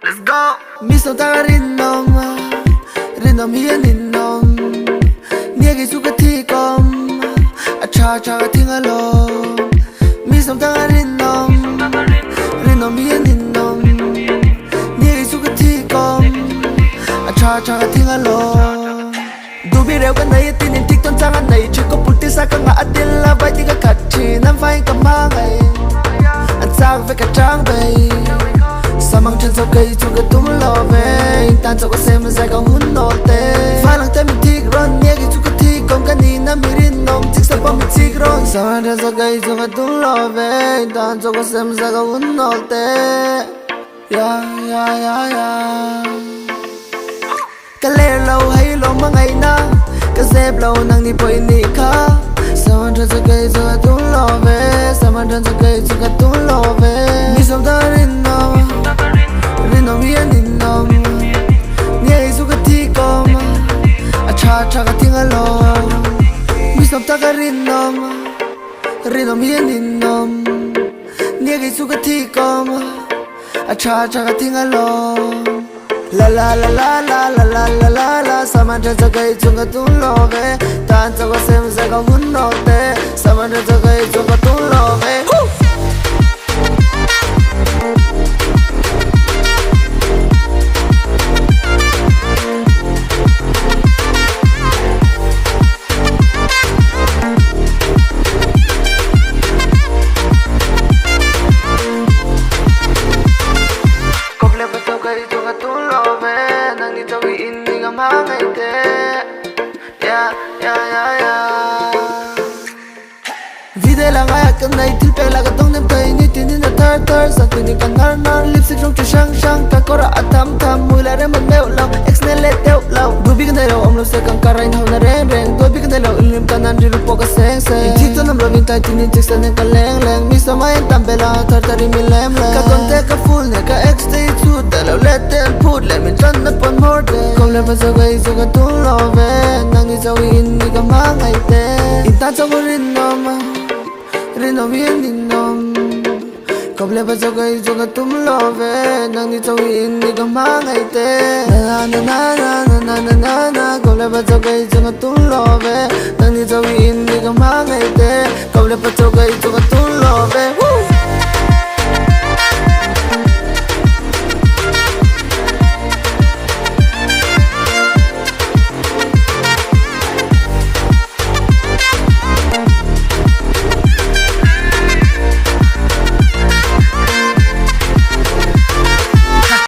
Let's go. Miso ta rinom hian innom niagi suka thi kom a cha cha tinga lo miso ta rinom hian innom niagi suka thi kom a cha cha tinga lo du bi reu kan nei tin tik ton chang nei chu ko putti sa ka nga atil la vai ti ka khat chi nam vai ka ma ngai an sang ve ka chang bei samang chân sau cây chung cái tung lo về tan cho có xem dài cao hun nổ tê phai lăng tay mình thích ron nhẹ cái chung cái thi công cái ní nam mirin nôm chính xác bao mình thích ron samang chân sau cây chung cái tung lo về tan cho có xem dài cao hun nổ tê ya ya ya ya cái lê lâu hay lâu mà ngày na cái dép lâu năng đi bơi nị khá samang chân sau cây chung cái tung lo về samang chân sau cây chung cái tung lo về mi sông ta rin nôm rinom hian innom niagi suka thi kom a cha cha ka tinga lo mi som ta ka rinom hian innom niagi suka thi kom a cha cha ka tinga lo la la la la la la la la la la saman cha kai chung ka tung lo ve tan cha ka sem sa ka hun no te saman cha kai chung ka tung lo ve Vide la ngay cái này til pe la cái tông nem tay ni tin ni thar thar sa tin ni kan nar lipstick trong chu sang sang ka kora atam tham mui la re man meu lao ex ne le teu lao du bi kan lo om lo se kan karain hau na reng reng du bi kan lo lim kan an ri po ka seng seng ti to nam lo vin tai tin ni tik sa ne ka leng leng mi sa mai tam pe la thar thar mi lem lem ka kon te ka full ne ka ex stay tu da lo let them put let me run up on more day kom le pa so gai so ka tu lo ve nang ni so in ni ka ma ngai te in ta so rin no ma rinom hian innom kom le pa so kai chung ka tum lo ve nang ni so in ni ka ma ngai te na na na na na na na na kom le pa so kai chung ka tum lo ve nang ni so in ni ka ma ngai te kom le pa so kai chung ka tum lo ve